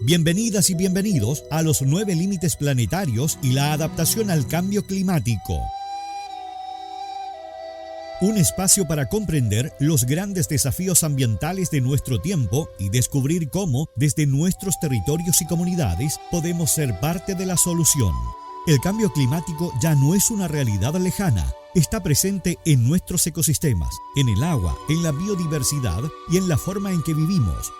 Bienvenidas y bienvenidos a los 9 límites planetarios y la adaptación al cambio climático. Un espacio para comprender los grandes desafíos ambientales de nuestro tiempo y descubrir cómo, desde nuestros territorios y comunidades, podemos ser parte de la solución. El cambio climático ya no es una realidad lejana. Está presente en nuestros ecosistemas, en el agua, en la biodiversidad y en la forma en que vivimos.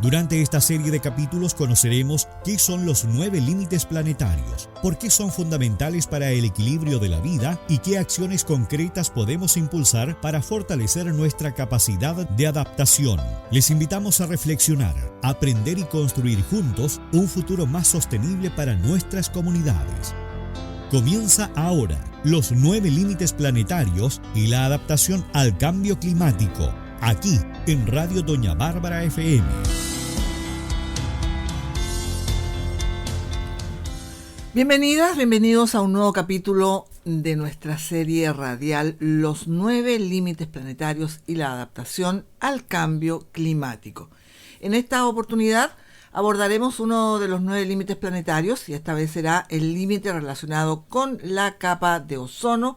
Durante esta serie de capítulos conoceremos qué son los 9 límites planetarios, por qué son fundamentales para el equilibrio de la vida y qué acciones concretas podemos impulsar para fortalecer nuestra capacidad de adaptación. Les invitamos a reflexionar, aprender y construir juntos un futuro más sostenible para nuestras comunidades. Comienza ahora los 9 límites planetarios y la adaptación al cambio climático, aquí en Radio Doña Bárbara FM. Bienvenidas, bienvenidos a un nuevo capítulo de nuestra serie radial Los 9 límites planetarios y la adaptación al cambio climático. En esta oportunidad abordaremos uno de los 9 límites planetarios y esta vez será el límite relacionado con la capa de ozono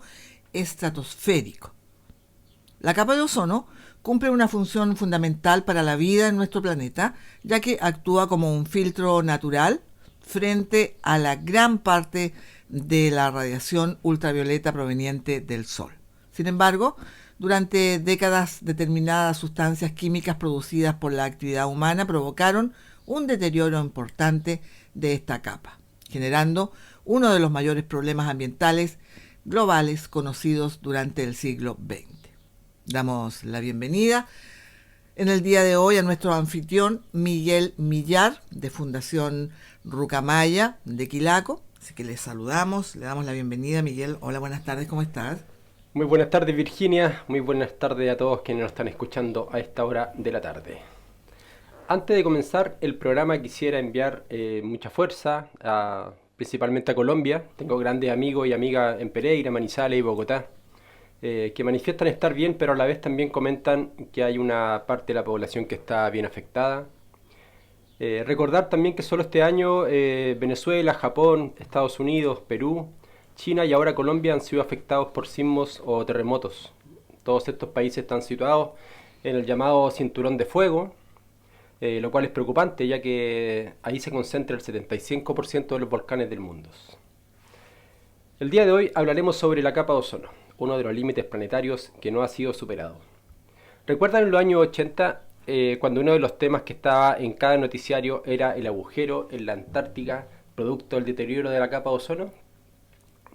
estratosférico. La capa de ozono cumple una función fundamental para la vida en nuestro planeta, ya que actúa como un filtro natural frente a la gran parte de la radiación ultravioleta proveniente del Sol. Sin embargo, durante décadas determinadas sustancias químicas producidas por la actividad humana provocaron un deterioro importante de esta capa, generando uno de los mayores problemas ambientales globales conocidos durante el siglo XX. Damos la bienvenida en el día de hoy a nuestro anfitrión Miguel Millar, de Fundación Rucamaya de Quilaco. Así que le saludamos, le damos la bienvenida. Miguel, hola, buenas tardes, ¿cómo estás? Muy buenas tardes, Virginia. Muy buenas tardes a todos quienes nos están escuchando a esta hora de la tarde. Antes de comenzar el programa quisiera enviar mucha fuerza, principalmente a Colombia. Tengo grandes amigos y amigas en Pereira, Manizales y Bogotá, que manifiestan estar bien, pero a la vez también comentan que hay una parte de la población que está bien afectada. Recordar también que solo este año Venezuela, Japón, Estados Unidos, Perú, China y ahora Colombia han sido afectados por sismos o terremotos. Todos estos países están situados en el llamado cinturón de fuego, lo cual es preocupante ya que ahí se concentra el 75% de los volcanes del mundo. El día de hoy hablaremos sobre la capa de ozono, uno de los límites planetarios que no ha sido superado. ¿Recuerdan en los años 80 cuando uno de los temas que estaba en cada noticiario era el agujero en la Antártica producto del deterioro de la capa de ozono?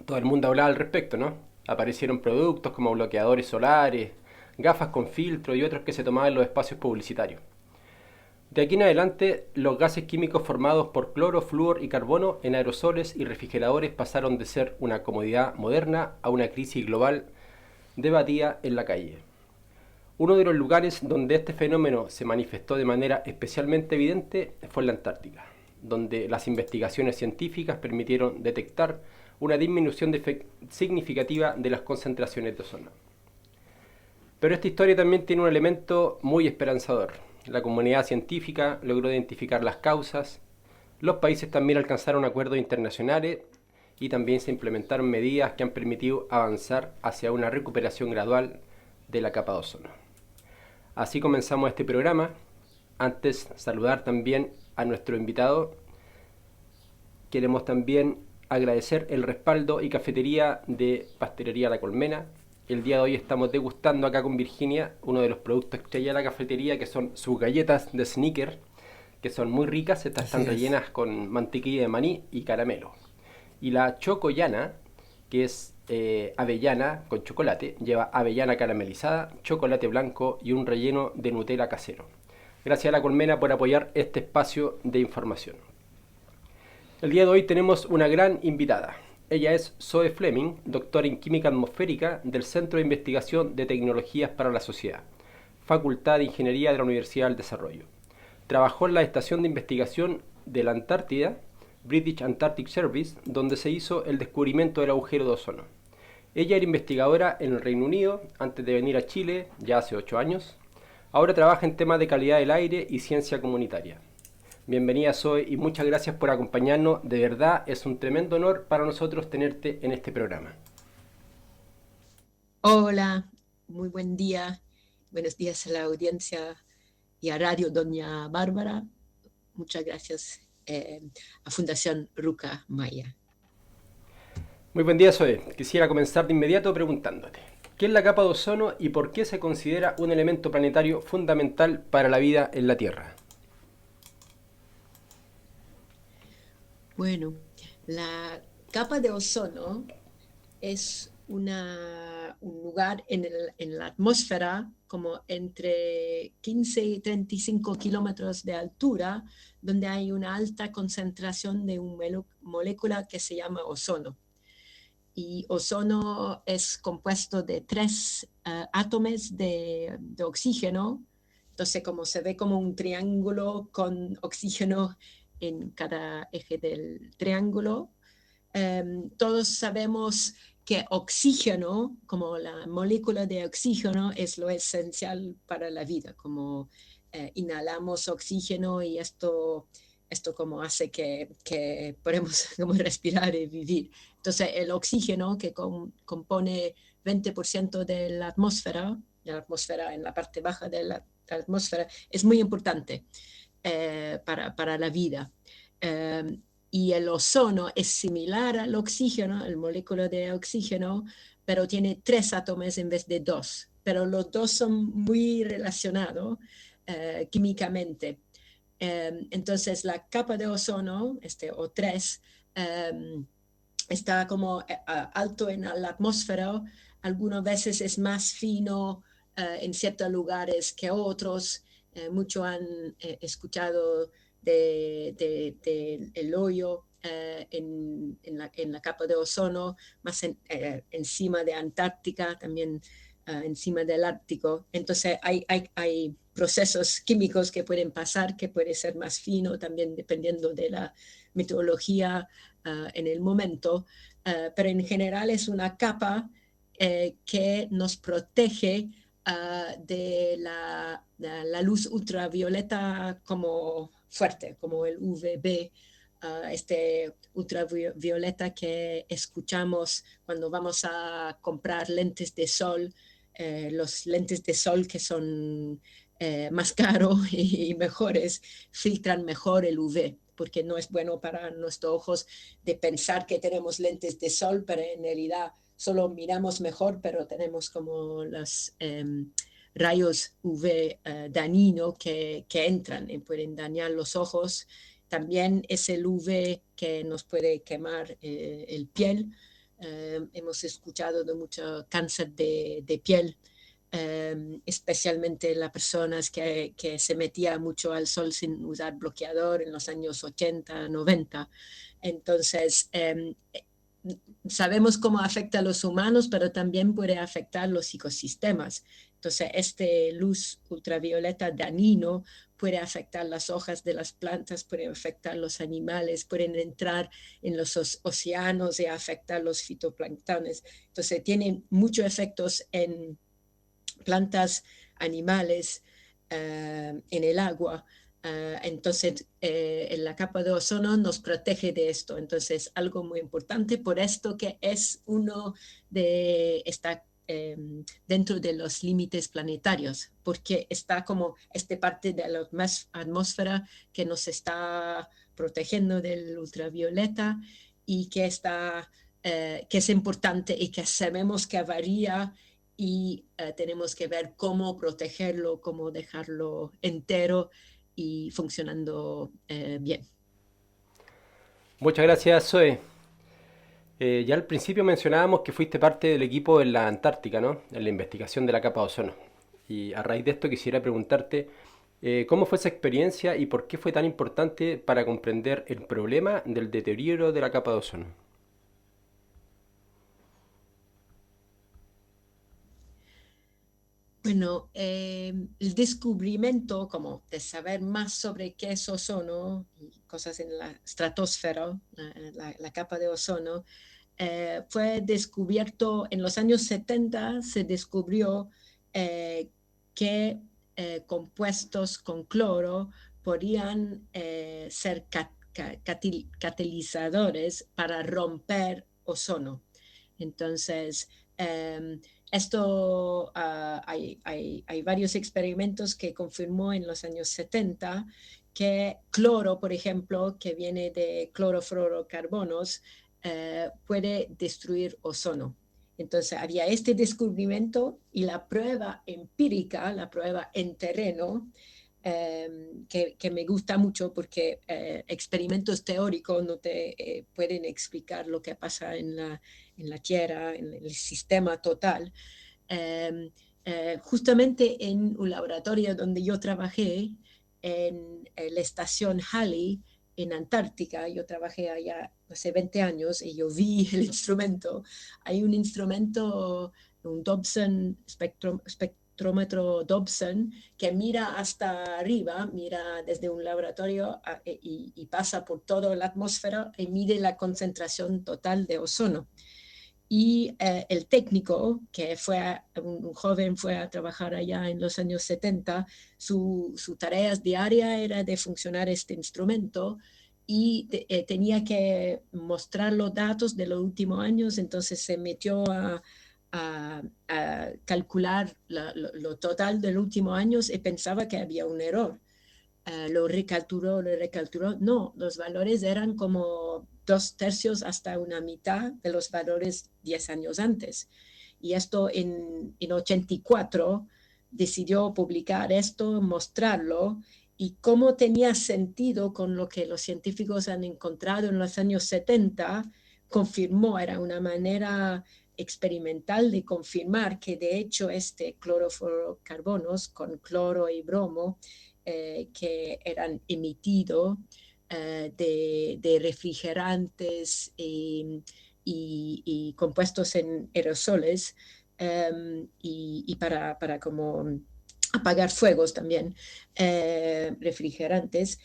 Todo el mundo hablaba al respecto, ¿no? Aparecieron productos como bloqueadores solares, gafas con filtro y otros que se tomaban en los espacios publicitarios. De aquí en adelante, los gases químicos formados por cloro, flúor y carbono en aerosoles y refrigeradores pasaron de ser una comodidad moderna a una crisis global debatida en la calle. Uno de los lugares donde este fenómeno se manifestó de manera especialmente evidente fue en la Antártica, donde las investigaciones científicas permitieron detectar una disminución significativa de las concentraciones de ozono. Pero esta historia también tiene un elemento muy esperanzador. La comunidad científica logró identificar las causas, los países también alcanzaron acuerdos internacionales y también se implementaron medidas que han permitido avanzar hacia una recuperación gradual de la capa de ozono. Así comenzamos este programa. Antes saludar también a nuestro invitado. Queremos también agradecer el respaldo y cafetería de Pastelería La Colmena. El día de hoy estamos degustando acá con Virginia uno de los productos estrella de la cafetería, que son sus galletas de Snickers, que son muy ricas. Estas están rellenas con mantequilla de maní y caramelo. Y la chocoyana, que es avellana con chocolate, lleva avellana caramelizada, chocolate blanco y un relleno de Nutella casero. Gracias a La Colmena por apoyar este espacio de información. El día de hoy tenemos una gran invitada. Ella es Zoe Fleming, doctora en Química Atmosférica del Centro de Investigación de Tecnologías para la Sociedad, Facultad de Ingeniería de la Universidad del Desarrollo. Trabajó en la Estación de Investigación de la Antártida, British Antarctic Service, donde se hizo el descubrimiento del agujero de ozono. Ella era investigadora en el Reino Unido antes de venir a Chile, ya hace 8 años. Ahora trabaja en temas de calidad del aire y ciencia comunitaria. Bienvenida Zoe y muchas gracias por acompañarnos. De verdad es un tremendo honor para nosotros tenerte en este programa. Hola, muy buen día. Buenos días a la audiencia y a Radio Doña Bárbara. Muchas gracias a Fundación Ruca Maya. Muy buen día Zoe. Quisiera comenzar de inmediato preguntándote, ¿qué es la capa de ozono y por qué se considera un elemento planetario fundamental para la vida en la Tierra? Bueno, la capa de ozono es un lugar en la atmósfera como entre 15 y 35 kilómetros de altura, donde hay una alta concentración de una molécula que se llama ozono. Y ozono es compuesto de tres átomos de oxígeno. Entonces, como se ve como un triángulo con oxígeno en cada eje del triángulo. Todos sabemos que oxígeno, como la molécula de oxígeno, es lo esencial para la vida, como inhalamos oxígeno y esto como hace que podemos como respirar y vivir. Entonces, el oxígeno que compone 20% de la atmósfera en la parte baja de la atmósfera, es muy importante para la vida. Y el ozono es similar al oxígeno, el molécula de oxígeno, pero tiene 3 átomos en vez de 2. Pero los dos son muy relacionados químicamente. Entonces, la capa de ozono, O3, está como alto en la atmósfera. Algunas veces es más fino en ciertos lugares que otros. Muchos han escuchado del hoyo en la capa de ozono, más encima de Antártica, también encima del Ártico. Entonces hay procesos químicos que pueden pasar, que puede ser más fino también dependiendo de la meteorología en el momento, pero en general es una capa que nos protege de la luz ultravioleta como fuerte, como el UVB, ultravioleta que escuchamos cuando vamos a comprar lentes de sol, los lentes de sol que son más caros y mejores, filtran mejor el UV, porque no es bueno para nuestros ojos de pensar que tenemos lentes de sol, pero en realidad solo miramos mejor, pero tenemos como los rayos UV dañinos que entran y pueden dañar los ojos. También es el UV que nos puede quemar el piel. Hemos escuchado de mucho cáncer de piel, especialmente las personas que se metían mucho al sol sin usar bloqueador en los años 80, 90. Entonces, sabemos cómo afecta a los humanos, pero también puede afectar los ecosistemas. Entonces, luz ultravioleta dañino puede afectar las hojas de las plantas, puede afectar los animales, pueden entrar en los océanos y afectar los fitoplanctones. Entonces, tiene muchos efectos en plantas, animales, en el agua. Entonces, en la capa de ozono nos protege de esto. Entonces, algo muy importante, por esto que es uno de esta dentro de los límites planetarios, porque está como parte de la atmósfera que nos está protegiendo del ultravioleta y que que es importante y que sabemos que varía y tenemos que ver cómo protegerlo, cómo dejarlo entero y funcionando bien. Muchas gracias Zoe. Ya al principio mencionábamos que fuiste parte del equipo en la Antártica, ¿no? En la investigación de la capa de ozono. Y a raíz de esto quisiera preguntarte cómo fue esa experiencia y por qué fue tan importante para comprender el problema del deterioro de la capa de ozono. Bueno, el descubrimiento como de saber más sobre qué es ozono y cosas en la estratosfera, la capa de ozono, fue descubierto en los años 70, se descubrió que compuestos con cloro podrían ser catalizadores para romper ozono. Entonces, hay varios experimentos que confirmó en los años 70 que cloro, por ejemplo, que viene de clorofluorocarbonos, puede destruir ozono. Entonces había este descubrimiento y la prueba empírica, la prueba en terreno, que me gusta mucho porque experimentos teóricos no te pueden explicar lo que pasa en la Tierra, en el sistema total. Justamente en un laboratorio donde yo trabajé, en la estación Halley, en Antártica, yo trabajé allá hace 20 años y yo vi el instrumento. Hay un instrumento, un Dobson espectrómetro Dobson, que mira hasta arriba, mira desde un laboratorio y pasa por toda la atmósfera y mide la concentración total de ozono. Y el técnico, que un joven, fue a trabajar allá en los años 70, su tarea diaria era de funcionar este instrumento y tenía que mostrar los datos de los últimos años, entonces se metió a calcular lo total de los últimos años y pensaba que había un error. Lo recalculó, no, los valores eran como 2/3 hasta una mitad de los valores 10 años antes. Y esto en 84 decidió publicar esto, mostrarlo, y cómo tenía sentido con lo que los científicos han encontrado en los años 70, confirmó, era una manera experimental de confirmar que de hecho este clorofluorocarbonos con cloro y bromo que eran emitidos de refrigerantes y compuestos en aerosoles y para como apagar fuegos también, refrigerantes.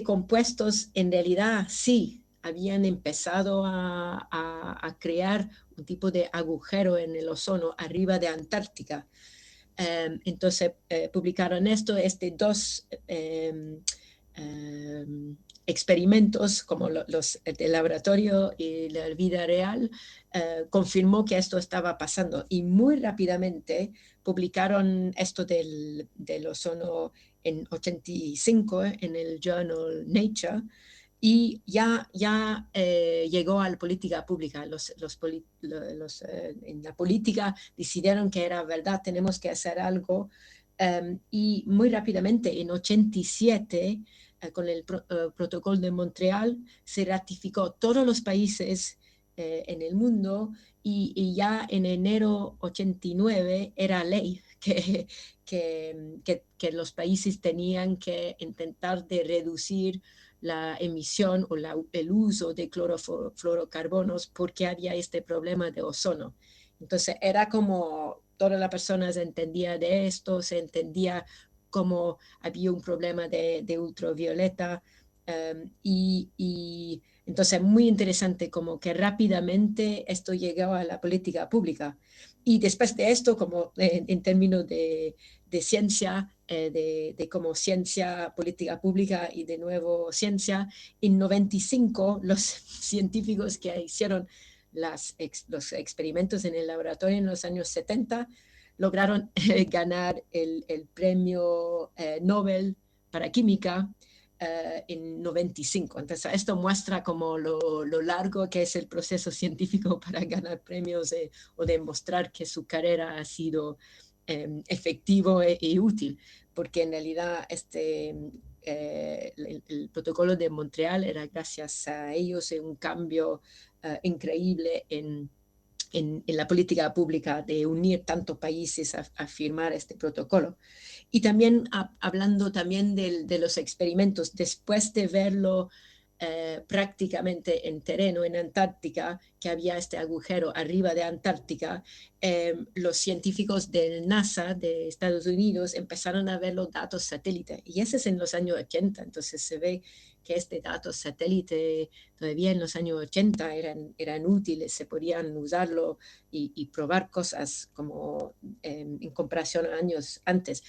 Compuestos en realidad sí habían empezado a crear un tipo de agujero en el ozono arriba de Antártica. Entonces publicaron dos experimentos como los del laboratorio y la vida real, confirmó que esto estaba pasando, y muy rápidamente publicaron esto del ozono en 85 en el journal Nature, y ya llegó a la política pública. En la política decidieron que era verdad, tenemos que hacer algo, y muy rápidamente en 87 con el protocolo de Montreal se ratificó todos los países en el mundo, y ya en enero 89 era ley que los países tenían que intentar de reducir la emisión o el uso de clorofluorocarbonos porque había este problema de ozono. Entonces era como todas las personas entendían de esto, se entendía como había un problema de ultravioleta, y entonces muy interesante como que rápidamente esto llegó a la política pública. Y después de esto, como en términos de ciencia, de como ciencia, política pública y de nuevo ciencia, en 95 los científicos que hicieron los experimentos en el laboratorio en los años 70 lograron ganar el premio Nobel para química en 95. Entonces, esto muestra como lo largo que es el proceso científico para ganar premios o demostrar que su carrera ha sido efectivo y útil, porque en realidad el protocolo de Montreal era gracias a ellos un cambio increíble en la política pública de unir tantos países a firmar este protocolo. Y también hablando también de los experimentos, después de verlo prácticamente en terreno en Antártica, que había este agujero arriba de Antártica, los científicos del NASA de Estados Unidos empezaron a ver los datos satélite, y ese es en los años 80, entonces se ve que este dato satélite todavía en los años 80 eran útiles, se podían usarlo y probar cosas como en comparación a años antes.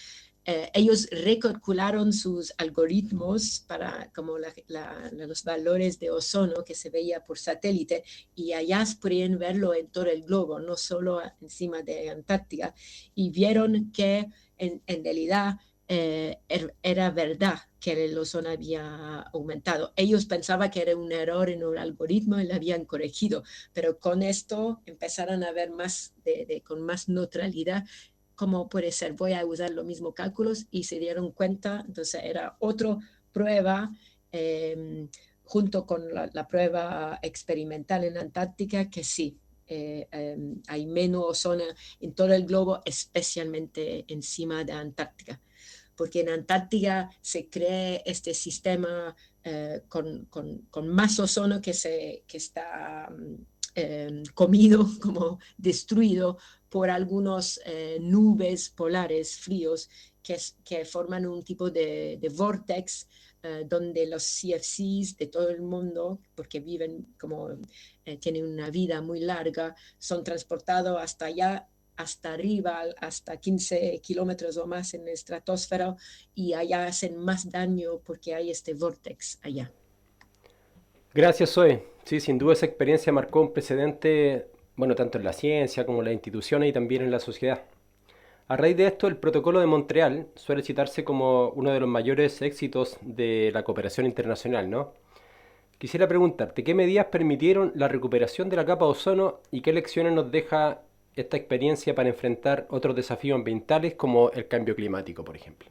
ellos recalcularon sus algoritmos para como los valores de ozono que se veía por satélite, y allá podían verlo en todo el globo, no solo encima de Antártica, y vieron que en realidad era verdad que el ozono había aumentado. Ellos pensaban que era un error en el algoritmo y lo habían corregido, pero con esto empezaron a ver más con más neutralidad cómo puede ser. Voy a usar los mismos cálculos, y se dieron cuenta. Entonces era otra prueba junto con la prueba experimental en Antártica, que sí, hay menos ozono en todo el globo, especialmente encima de Antártica, porque en Antártica se crea este sistema con más ozono que está comido, como destruido por algunos nubes polares fríos que forman un tipo de vortex donde los CFCs de todo el mundo, porque viven como tienen una vida muy larga, son transportados hasta allá, hasta arriba, hasta 15 kilómetros o más en la estratosfera, y allá hacen más daño porque hay este vortex allá. Gracias, Zoe. Sí, sin duda esa experiencia marcó un precedente, bueno, tanto en la ciencia como en las instituciones y también en la sociedad. A raíz de esto, el Protocolo de Montreal suele citarse como uno de los mayores éxitos de la cooperación internacional, ¿no? Quisiera preguntarte, ¿qué medidas permitieron la recuperación de la capa de ozono y qué lecciones nos deja esta experiencia para enfrentar otros desafíos ambientales como el cambio climático, por ejemplo?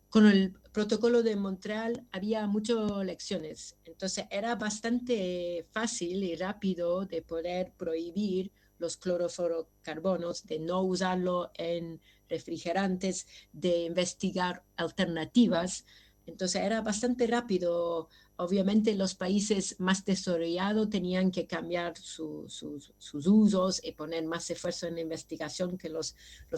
Con el protocolo de Montreal había muchas lecciones, entonces era bastante fácil y rápido de poder prohibir los clorofluorocarbonos, de no usarlo en refrigerantes, de investigar alternativas. Entonces era bastante rápido. Obviamente los países más desarrollados tenían que cambiar sus usos y poner más esfuerzo en la investigación que los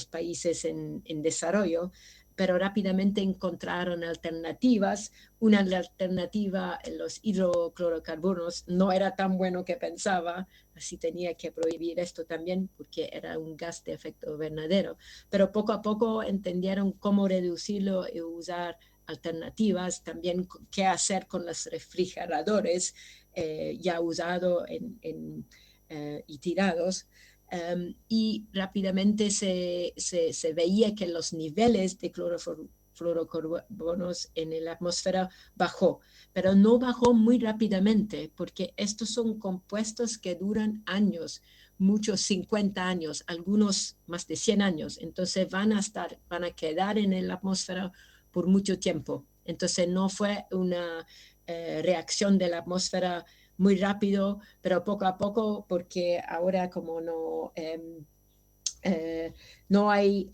países en desarrollo, pero rápidamente encontraron alternativas. Una alternativa, los hidroclorocarbonos, no era tan bueno que pensaba, así tenía que prohibir esto también porque era un gas de efecto invernadero. Pero poco a poco entendieron cómo reducirlo y usar alternativas, también qué hacer con los refrigeradores ya usados y tirados. Y rápidamente se veía que los niveles de clorofluorocarbonos en la atmósfera bajó, pero no bajó muy rápidamente, porque estos son compuestos que duran años, muchos 50 años, algunos más de 100 años, entonces van a quedar en la atmósfera por mucho tiempo. Entonces no fue una reacción de la atmósfera muy rápido, pero poco a poco, porque ahora como no hay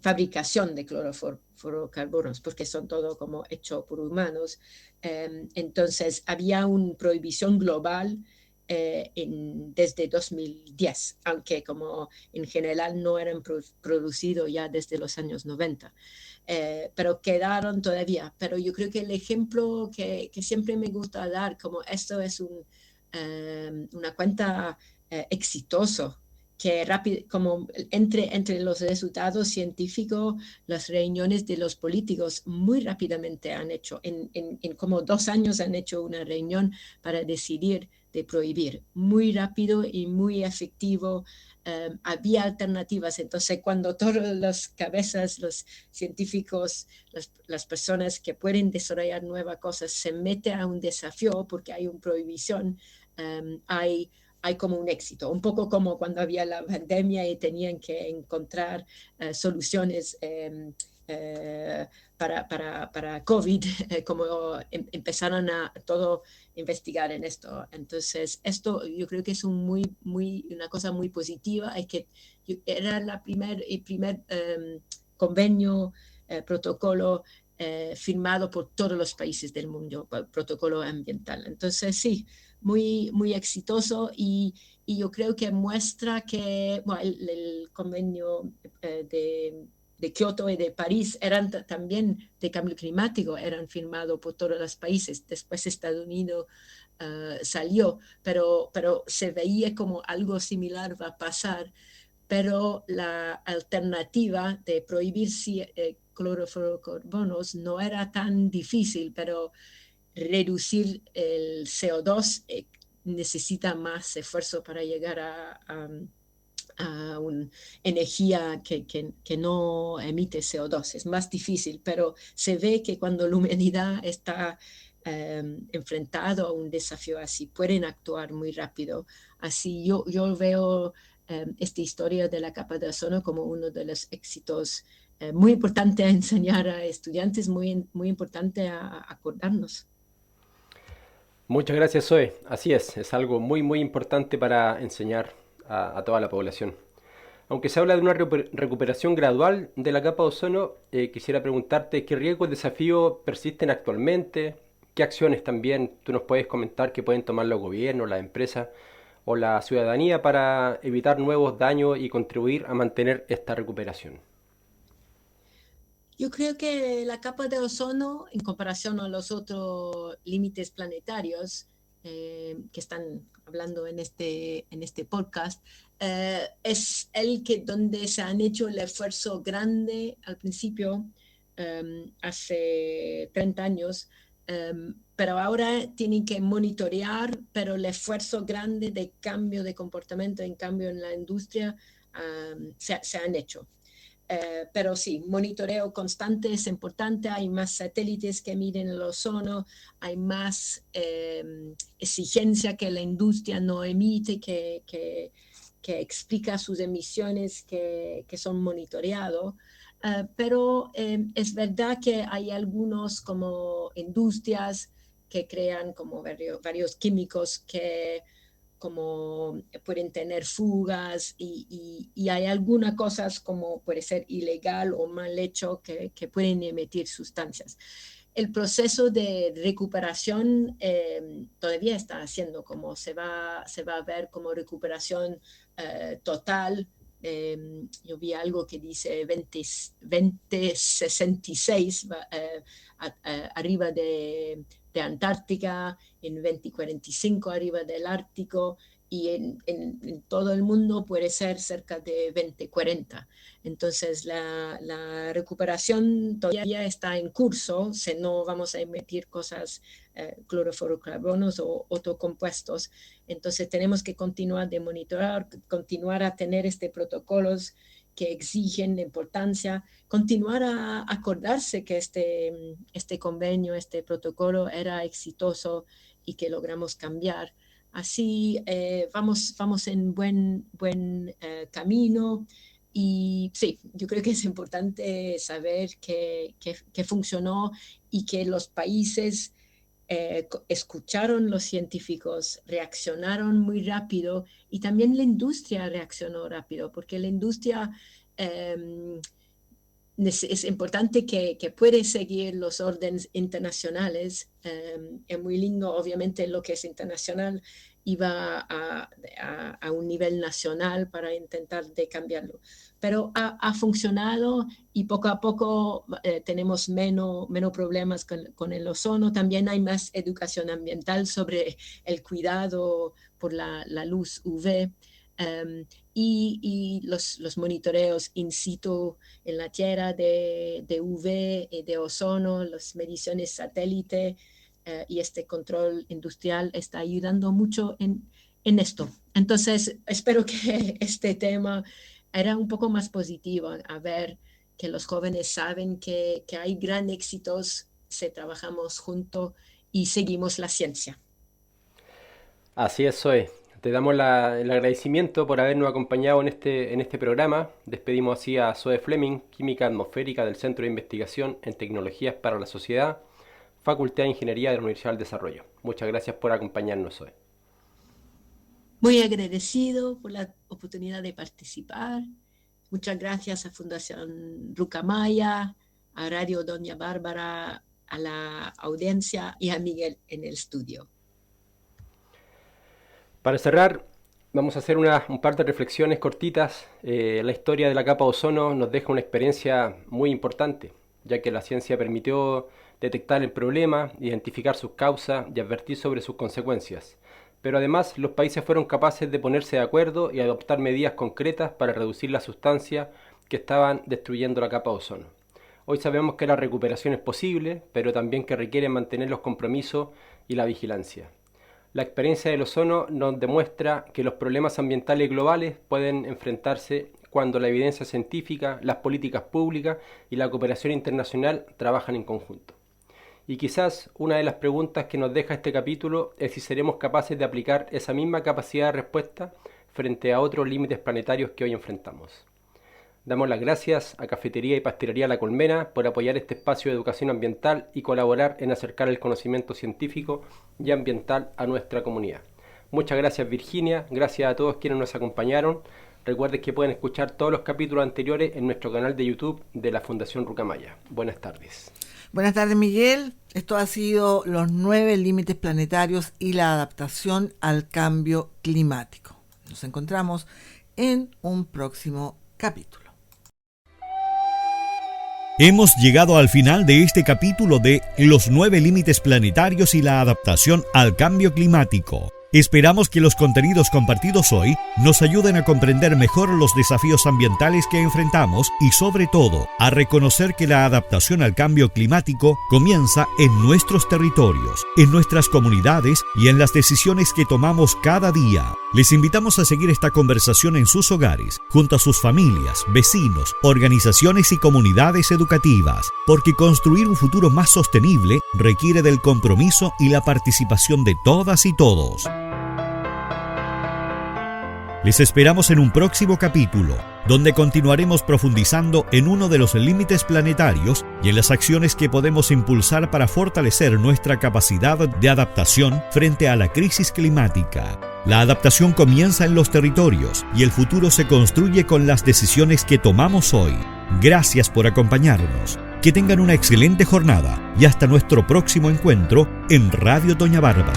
fabricación de clorofluorocarbonos, porque son todo como hecho por humanos. Entonces había una prohibición global desde 2010, aunque como en general no eran producidos ya desde los años 90. Pero quedaron todavía. Pero yo creo que el ejemplo que siempre me gusta dar, como esto es una cuenta exitoso, que rápido, como entre los resultados científicos, las reuniones de los políticos muy rápidamente han hecho, en como 2 años han hecho una reunión para decidir de prohibir, muy rápido y muy efectivo. Había alternativas. Entonces cuando todas las cabezas, los científicos, las personas que pueden desarrollar nuevas cosas se meten a un desafío porque hay una prohibición, hay como un éxito, un poco como cuando había la pandemia y tenían que encontrar soluciones para COVID, como empezaron a todo investigar en esto. Entonces, esto yo creo que es una cosa muy positiva, es que era el primer convenio, protocolo firmado por todos los países del mundo, protocolo ambiental. Entonces, sí, muy exitoso, y yo creo que muestra que bueno, el convenio de Kioto y de París eran también de cambio climático, eran firmados por todos los países. Después Estados Unidos salió, pero se veía como algo similar va a pasar. pero la alternativa de prohibir clorofluorocarbonos no era tan difícil, pero reducir el CO2 necesita más esfuerzo para llegar a una energía que no emite CO2. Es más difícil, pero se ve que cuando la humanidad está enfrentado a un desafío así, pueden actuar muy rápido. Así yo veo esta historia de la capa de ozono como uno de los éxitos muy importante a enseñar a estudiantes, muy importante a acordarnos. Muchas gracias, Zoe. Así es algo muy importante para enseñar a toda la población. Aunque se habla de una recuperación gradual de la capa de ozono, quisiera preguntarte qué riesgos y desafíos persisten actualmente, qué acciones también tú nos puedes comentar que pueden tomar los gobiernos, las empresas o la ciudadanía para evitar nuevos daños y contribuir a mantener esta recuperación. Yo creo que la capa de ozono, en comparación a los otros límites planetarios que están hablando en este podcast, es donde se han hecho el esfuerzo grande al principio, hace 30 años, pero ahora tienen que monitorear, pero el esfuerzo grande de cambio de comportamiento, en cambio en la industria, se han hecho. Pero sí, monitoreo constante es importante, hay más satélites que miden el ozono, hay más exigencia que la industria no emite, que explica sus emisiones que son monitoreados. Pero es verdad que hay algunos como industrias que crean como varios químicos que como pueden tener fugas y hay algunas cosas como puede ser ilegal o mal hecho que pueden emitir sustancias. El proceso de recuperación todavía está haciendo, como se va a ver como recuperación total. Yo vi algo que dice 2066 arriba de Antártica, en 2045 arriba del Ártico, y en todo el mundo puede ser cerca de 2040. Entonces la recuperación todavía está en curso, no vamos a emitir cosas, clorofluorocarbonos o otros compuestos. Entonces tenemos que continuar de monitorar, continuar a tener protocolos que exigen importancia, continuar a acordarse que este convenio, este protocolo era exitoso y que logramos cambiar. Así vamos en buen camino. Y sí, yo creo que es importante saber que funcionó y que los países escucharon los científicos, reaccionaron muy rápido y también la industria reaccionó rápido, porque la industria es importante que puede seguir los órdenes internacionales. Es muy lindo, obviamente, lo que es internacional iba a un nivel nacional para intentar de cambiarlo. Pero ha funcionado y poco a poco tenemos menos problemas con el ozono. También hay más educación ambiental sobre el cuidado por la luz UV. Y los monitoreos in situ en la tierra de UV y de ozono, las mediciones satélite y control industrial está ayudando mucho en esto. Entonces, espero que este tema era un poco más positivo, a ver que los jóvenes saben que hay gran éxitos si trabajamos juntos y seguimos la ciencia. Así es, Zoe. Te damos el agradecimiento por habernos acompañado en este programa. Despedimos así a Zoe Fleming, química atmosférica del Centro de Investigación en Tecnologías para la Sociedad, Facultad de Ingeniería de la Universidad del Desarrollo. Muchas gracias por acompañarnos, Zoe. Muy agradecido por la oportunidad de participar. Muchas gracias a Fundación Rucamaya, a Radio Doña Bárbara, a la audiencia y a Miguel en el estudio. Para cerrar, vamos a hacer un par de reflexiones cortitas. La historia de la capa de ozono nos deja una experiencia muy importante, ya que la ciencia permitió detectar el problema, identificar sus causas y advertir sobre sus consecuencias. pero además los países fueron capaces de ponerse de acuerdo y adoptar medidas concretas para reducir las sustancias que estaban destruyendo la capa de ozono. Hoy sabemos que la recuperación es posible, pero también que requiere mantener los compromisos y la vigilancia. La experiencia del ozono nos demuestra que los problemas ambientales globales pueden enfrentarse cuando la evidencia científica, las políticas públicas y la cooperación internacional trabajan en conjunto. Y quizás una de las preguntas que nos deja este capítulo es si seremos capaces de aplicar esa misma capacidad de respuesta frente a otros límites planetarios que hoy enfrentamos. Damos las gracias a Cafetería y Pastelería La Colmena por apoyar este espacio de educación ambiental y colaborar en acercar el conocimiento científico y ambiental a nuestra comunidad. Muchas gracias, Virginia, gracias a todos quienes nos acompañaron. Recuerden que pueden escuchar todos los capítulos anteriores en nuestro canal de YouTube de la Fundación Rucamaya. Buenas tardes. Buenas tardes, Miguel. Esto ha sido los 9 límites planetarios y la adaptación al cambio climático. Nos encontramos en un próximo capítulo. Hemos llegado al final de este capítulo de Los 9 límites planetarios y la adaptación al cambio climático. Esperamos que los contenidos compartidos hoy nos ayuden a comprender mejor los desafíos ambientales que enfrentamos y, sobre todo, a reconocer que la adaptación al cambio climático comienza en nuestros territorios, en nuestras comunidades y en las decisiones que tomamos cada día. Les invitamos a seguir esta conversación en sus hogares, junto a sus familias, vecinos, organizaciones y comunidades educativas, porque construir un futuro más sostenible requiere del compromiso y la participación de todas y todos. Les esperamos en un próximo capítulo, donde continuaremos profundizando en uno de los límites planetarios y en las acciones que podemos impulsar para fortalecer nuestra capacidad de adaptación frente a la crisis climática. La adaptación comienza en los territorios y el futuro se construye con las decisiones que tomamos hoy. Gracias por acompañarnos. Que tengan una excelente jornada y hasta nuestro próximo encuentro en Radio Doña Bárbara.